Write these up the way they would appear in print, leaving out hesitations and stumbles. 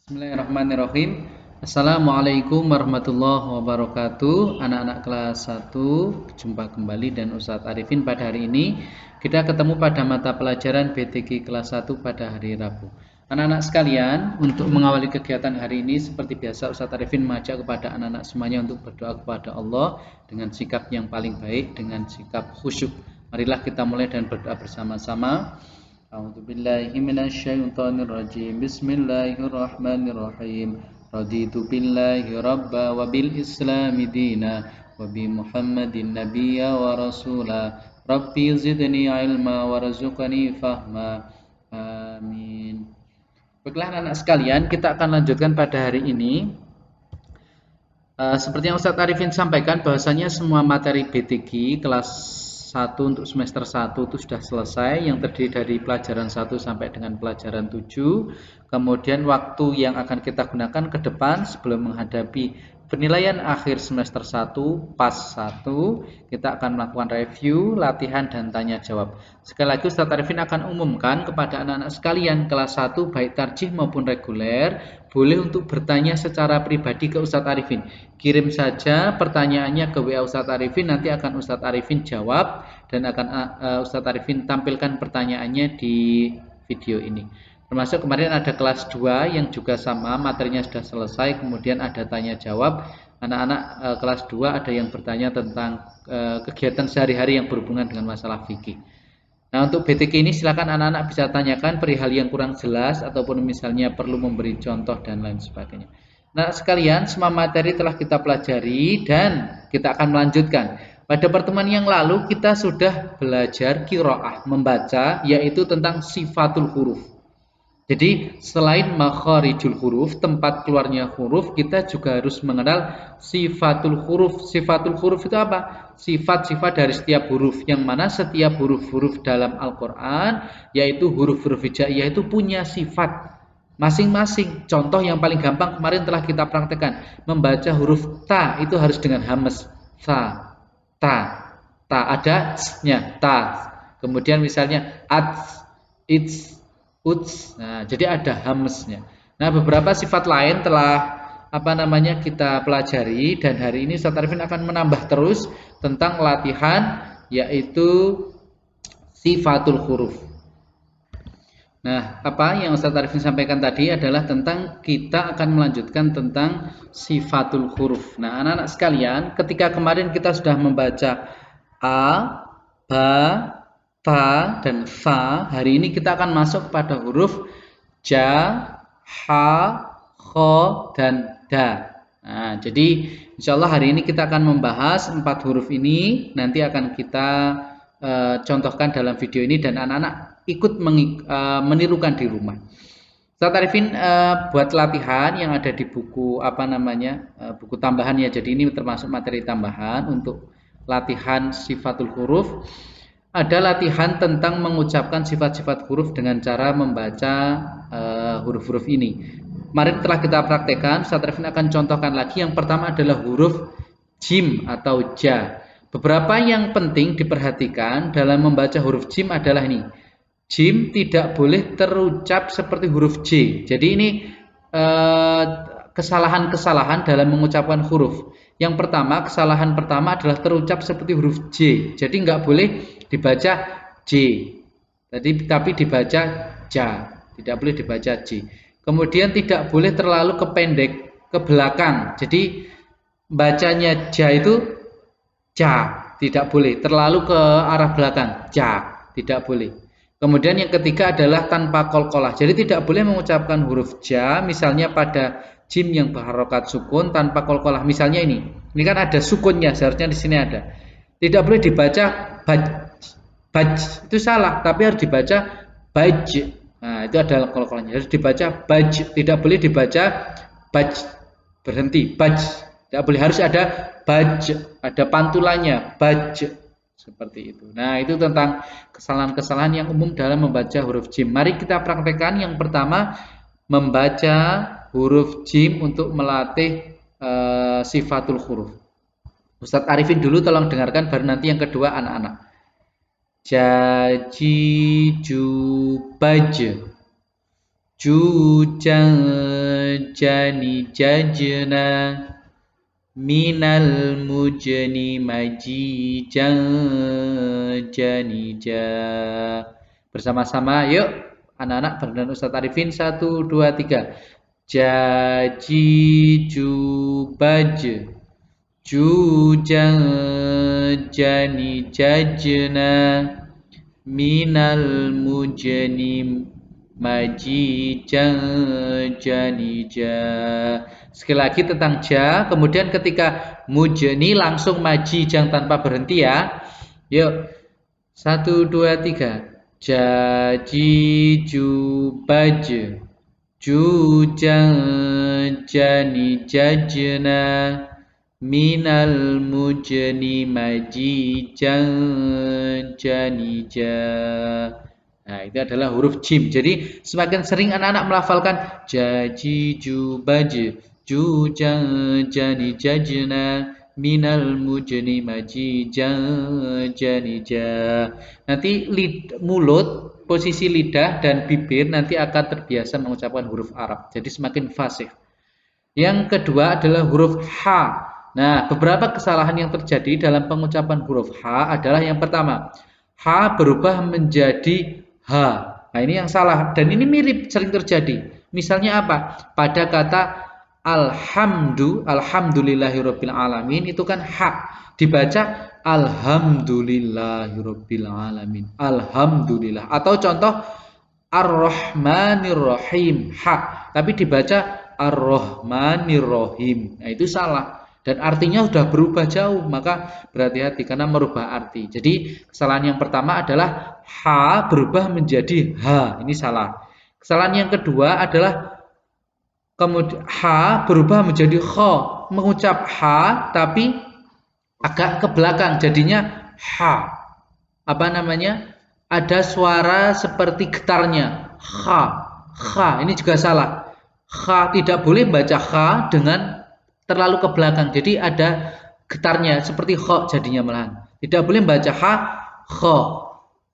Bismillahirrahmanirrahim. Assalamualaikum warahmatullahi wabarakatuh. Anak-anak kelas 1, jumpa kembali dan Ustadz Arifin pada hari ini. Kita ketemu pada mata pelajaran BTG kelas 1 pada hari Rabu. Anak-anak sekalian, untuk mengawali kegiatan hari ini seperti biasa Ustadz Arifin mengajak kepada anak-anak semuanya untuk berdoa kepada Allah dengan sikap yang paling baik, dengan sikap khusyuk. Marilah kita mulai dan berdoa bersama-sama. A'udzu billahi minasyaitonir rajim. Bismillahirrahmanirrahim. Raditu billahi rabba wa bil islami dina wa bi Muhammadin nabiyya wa rasula. Rabbi zidni ilma warzuqni fahma. Amin. Baiklah anak-anak sekalian, kita akan lanjutkan pada hari ini. Seperti yang Ustadz Arifin sampaikan bahwasanya semua materi BTG kelas 1 untuk semester 1 itu sudah selesai, yang terdiri dari pelajaran 1 sampai dengan pelajaran 7. Kemudian waktu yang akan kita gunakan ke depan sebelum menghadapi penilaian akhir semester 1 pas 1, kita akan melakukan review, latihan, dan tanya jawab. Sekali lagi Ustadz Arifin akan umumkan kepada anak-anak sekalian kelas 1 baik tarjih maupun reguler, boleh untuk bertanya secara pribadi ke Ustadz Arifin. Kirim saja pertanyaannya ke WA Ustadz Arifin, nanti akan Ustadz Arifin jawab dan akan Ustadz Arifin tampilkan pertanyaannya di video ini. Termasuk kemarin ada kelas 2 yang juga sama, materinya sudah selesai, kemudian ada tanya jawab. Anak-anak kelas 2 ada yang bertanya tentang kegiatan sehari-hari yang berhubungan dengan masalah fikih. Nah, untuk BTK ini silakan anak-anak bisa tanyakan perihal yang kurang jelas ataupun misalnya perlu memberi contoh dan lain sebagainya. Nah, sekalian semua materi telah kita pelajari dan kita akan melanjutkan. Pada pertemuan yang lalu kita sudah belajar qiraah, membaca, yaitu tentang sifatul huruf. Jadi selain makharijul huruf, tempat keluarnya huruf, kita juga harus mengenal sifatul huruf. Sifatul huruf itu apa? Sifat-sifat dari setiap huruf, yang mana setiap huruf-huruf dalam Al-Quran, yaitu huruf-huruf hijaiyah itu punya sifat masing-masing. Contoh yang paling gampang kemarin telah kita praktekkan. Membaca huruf ta itu harus dengan hamas. Ta, ta, ta, ada s-nya, ta. Kemudian misalnya ats, its, uts. Nah, jadi ada hamsnya. Nah, beberapa sifat lain telah kita pelajari dan hari ini Ustadz Arifin akan menambah terus tentang latihan yaitu sifatul huruf. Nah, apa yang Ustadz Arifin sampaikan tadi adalah tentang kita akan melanjutkan tentang sifatul huruf. Nah, anak-anak sekalian, ketika kemarin kita sudah membaca a, ba, ta, dan fa, hari ini kita akan masuk pada huruf ja, ha, kho, dan da. Nah, jadi insya Allah hari ini kita akan membahas 4 huruf ini. Nanti akan kita contohkan dalam video ini dan anak-anak ikut menirukan di rumah. Ustadz Arifin buat latihan yang ada di buku buku tambahan ya. Jadi ini termasuk materi tambahan untuk latihan sifatul huruf. Ada latihan tentang mengucapkan sifat-sifat huruf dengan cara membaca huruf-huruf ini. Kemarin telah kita praktekkan, Ustadz Arifin akan contohkan lagi. Yang pertama adalah huruf jim atau ja. Beberapa yang penting diperhatikan dalam membaca huruf jim adalah ini. Jim tidak boleh terucap seperti huruf J. Jadi ini kesalahan-kesalahan dalam mengucapkan huruf. Yang pertama, kesalahan pertama adalah terucap seperti huruf J. Jadi nggak boleh dibaca J. Tapi dibaca ja. Tidak boleh dibaca J. Kemudian tidak boleh terlalu kependek ke belakang. Jadi bacanya ja itu ja, tidak boleh. Terlalu ke arah belakang, ja, tidak boleh. Kemudian yang ketiga adalah tanpa qalqalah. Jadi tidak boleh mengucapkan huruf ja misalnya pada jim yang berharokat sukun tanpa qalqalah. Misalnya ini. Ini kan ada sukunnya, seharusnya di sini ada. Tidak boleh dibaca baj, itu salah, tapi harus dibaca baj. Nah, itu adalah qalqalahnya. Harus dibaca baj, tidak boleh dibaca baj. Berhenti, baj. Tidak boleh, harus ada baj, ada pantulannya, baj. Seperti itu. Nah, itu tentang kesalahan-kesalahan yang umum dalam membaca huruf jim. Mari kita praktekkan. Yang pertama, membaca huruf jim untuk melatih sifatul huruf. Ustadz Arifin dulu tolong dengarkan, baru nanti yang kedua anak-anak. Jaji jubaj, jujaj, jani jajna minal mujni majijan janija. Bersama-sama yuk anak-anak dengan Ustadz Arifin. 1, 2, 3. Jaji jubaj jujan jani jajna minal mujni majijan janija. Sekali lagi tentang ja, kemudian ketika mujni langsung majijang tanpa berhenti ya. Yuk 1, 2, 3. Jaji jubaj jujan jani jajna minal mujni majijan janija. Nah, itu adalah huruf jim. Jadi semakin sering anak-anak melafalkan jaji jubaj jujan jani jajna minal mujni majijan janija. Nanti mulut, posisi lidah dan bibir nanti akan terbiasa mengucapkan huruf Arab. Jadi semakin fasih. Yang kedua adalah huruf H. Nah, beberapa kesalahan yang terjadi dalam pengucapan huruf H adalah yang pertama, H berubah menjadi H. Nah, ini yang salah dan ini mirip sering terjadi. Misalnya apa? Pada kata alhamdulillahirabbil alamin itu kan H dibaca alhamdulillahirabbil alamin. Alhamdulillah. Atau contoh ar-rahmanirrahim H tapi dibaca ar-rahmanirrahim. Nah, itu salah. Dan artinya sudah berubah jauh, maka berhati-hati karena merubah arti. Jadi kesalahan yang pertama adalah H berubah menjadi H, ini salah. Kesalahan yang kedua adalah kemudian H berubah menjadi Kh, mengucap H tapi agak ke belakang, jadinya H. Apa namanya? Ada suara seperti getarnya, H, H, ini juga salah. H tidak boleh baca H dengan terlalu ke belakang, jadi ada getarnya seperti kho jadinya malahan. Tidak boleh baca ha, kho.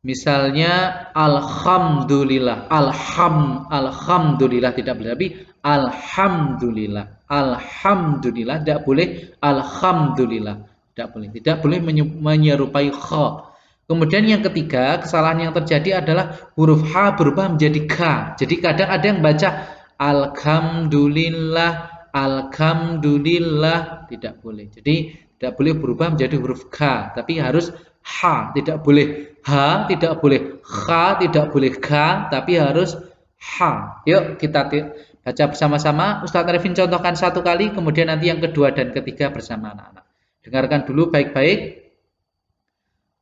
Misalnya alhamdulillah, alhamdulillah tidak boleh, tapi alhamdulillah, alhamdulillah tidak boleh, alhamdulillah tidak boleh, tidak boleh menyerupai kho. Kemudian yang ketiga, kesalahan yang terjadi adalah huruf H berubah menjadi K. Jadi kadang ada yang baca alhamdulillah, alhamdulillah, tidak boleh. Jadi tidak boleh berubah menjadi huruf K, tapi harus H. Tidak boleh H, tidak boleh K, tidak boleh K, tapi harus H. Yuk kita baca bersama-sama. Ustadz Arifin contohkan satu kali, kemudian nanti yang kedua dan ketiga bersama anak-anak. Dengarkan dulu baik-baik.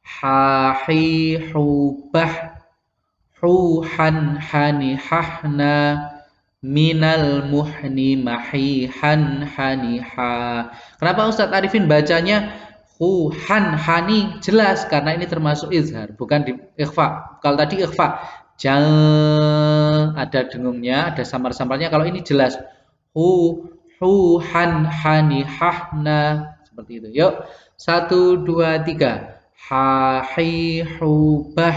Ha-hi hubah hu-han hani hahna minal muhni mahihan haniha. Kenapa Ustadz Arifin bacanya hu-han hani? Jelas karena ini termasuk izhar, bukan di ikhfa. Kalau tadi ikhfa ada dengungnya, ada samar-samarnya. Kalau ini jelas hu-han hani hahna, seperti itu. Yuk 1, 2, 3. Ha-hi hubah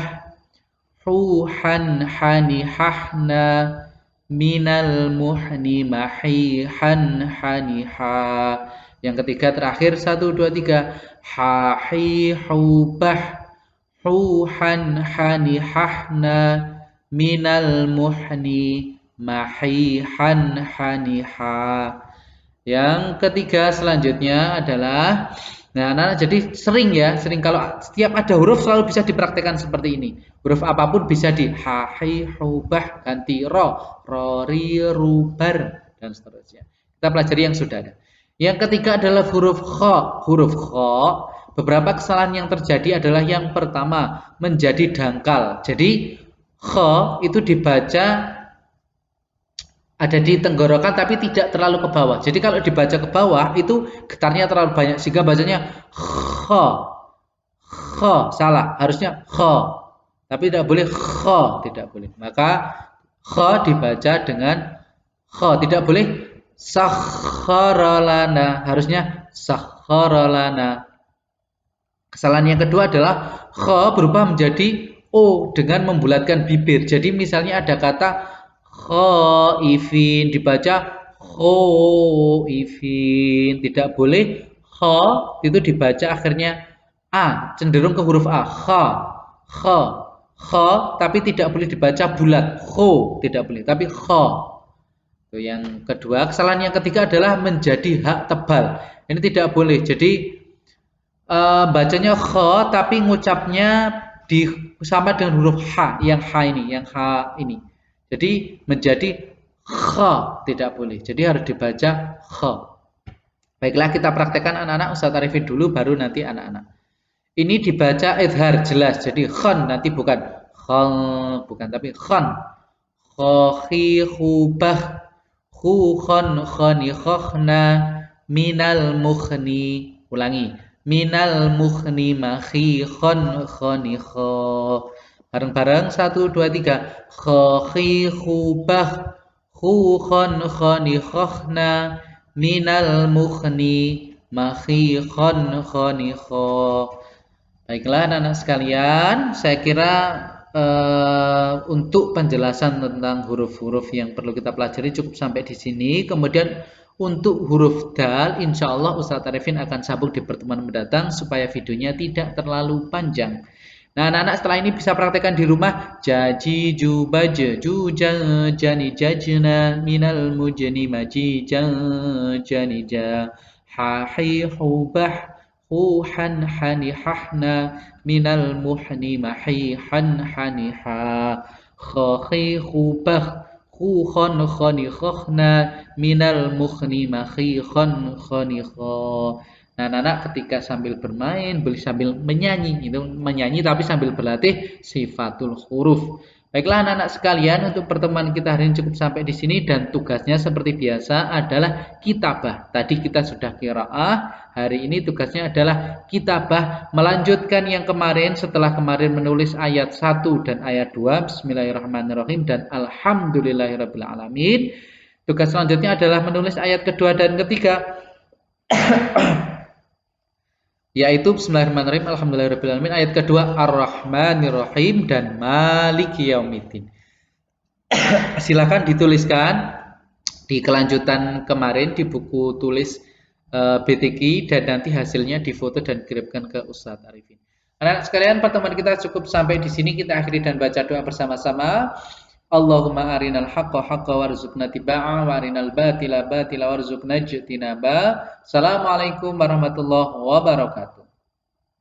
hu-han hani hahna minal muhni mahihan haniha. Yang ketiga terakhir 1, 2, 3. Ha-hi hubah hu-han hani hahna minal muhni mahihan haniha. Yang ketiga selanjutnya adalah, nah anak-anak jadi sering kalau setiap ada huruf selalu bisa dipraktekkan seperti ini. Huruf apapun bisa di ha-hi hubah ganti ro, ri rubar dan seterusnya. Kita pelajari yang sudah ada. Yang ketiga adalah huruf kha. Huruf kha, beberapa kesalahan yang terjadi adalah yang pertama menjadi dangkal. Jadi kha itu dibaca ada di tenggorokan tapi tidak terlalu ke bawah. Jadi kalau dibaca ke bawah itu getarnya terlalu banyak sehingga bacanya kha. Kha salah, harusnya kha. Tapi tidak boleh kha, tidak boleh. Maka kha dibaca dengan kha, tidak boleh sakharalana, harusnya sakharalana. Kesalahan yang kedua adalah kha berubah menjadi o dengan membulatkan bibir. Jadi misalnya ada kata khaifin dibaca khaifin. Tidak boleh kha itu dibaca akhirnya a, cenderung ke huruf a. Kha, kha, tapi tidak boleh dibaca bulat. Kho, tidak boleh, tapi kha. Itu yang kedua. Kesalahan yang ketiga adalah menjadi hak tebal. Ini tidak boleh. Jadi bacanya kha tapi ngucapnya di sama dengan huruf h, yang h ini, yang h ini. Jadi menjadi kha, tidak boleh. Jadi harus dibaca kha. Baiklah, kita praktekkan anak-anak. Ustaz arifin dulu baru nanti anak-anak. Ini dibaca idhar jelas. Jadi khan nanti bukan khan, bukan tapi khan. Khohi khubah khu khon khoni khokhna minal mukhni. Ulangi. Minal mukhni makhi khon khoni kho. Bareng-bareng 1, 2, 3. Khohi khubah khu khon khoni khokhna minal mukhni makhi khon khoni kho. Baiklah anak-anak sekalian, saya kira untuk penjelasan tentang huruf-huruf yang perlu kita pelajari cukup sampai di sini. Kemudian untuk huruf dal, insya Allah Ustadz Arifin akan sambung di pertemuan mendatang supaya videonya tidak terlalu panjang. Nah, anak-anak setelah ini bisa praktekkan di rumah. Jaji jubaje juja jani jajna minal mujni maji jani ja hahi hubah huhan hani hahna minal muhni mahihan hani ha khakhi khubah khukhan khani khakhna minal mukhni makhihan khani kha. Nah, anak-anak ketika sambil bermain, sambil menyanyi, itu menyanyi tapi sambil berlatih sifatul huruf. Baiklah anak-anak sekalian, untuk pertemuan kita hari ini cukup sampai di sini dan tugasnya seperti biasa adalah kitabah. Tadi kita sudah qiraah, hari ini tugasnya adalah kitabah, melanjutkan yang kemarin setelah kemarin menulis ayat 1 dan ayat 2. Bismillahirrahmanirrahim dan alhamdulillahirabbil alamin. Tugas selanjutnya adalah menulis ayat kedua dan ketiga. Yaitu Bismillahirrahmanirrahim Alhamdulillahirrahmanirrahim. Ayat kedua Ar-Rahmanirrahim dan Maliki Yaumiddin. Silakan dituliskan di kelanjutan kemarin di buku tulis BTQ dan nanti hasilnya difoto dan kirimkan ke Ustadz Arifin. Anak-anak sekalian, pertemuan kita cukup sampai di sini. Kita akhiri dan baca doa bersama-sama. Allahumma arinal haqqa haqqa warzuqna tiba'a wa arinal batila batila warzuqna ijtinaba. Assalamualaikum warahmatullahi wabarakatuh.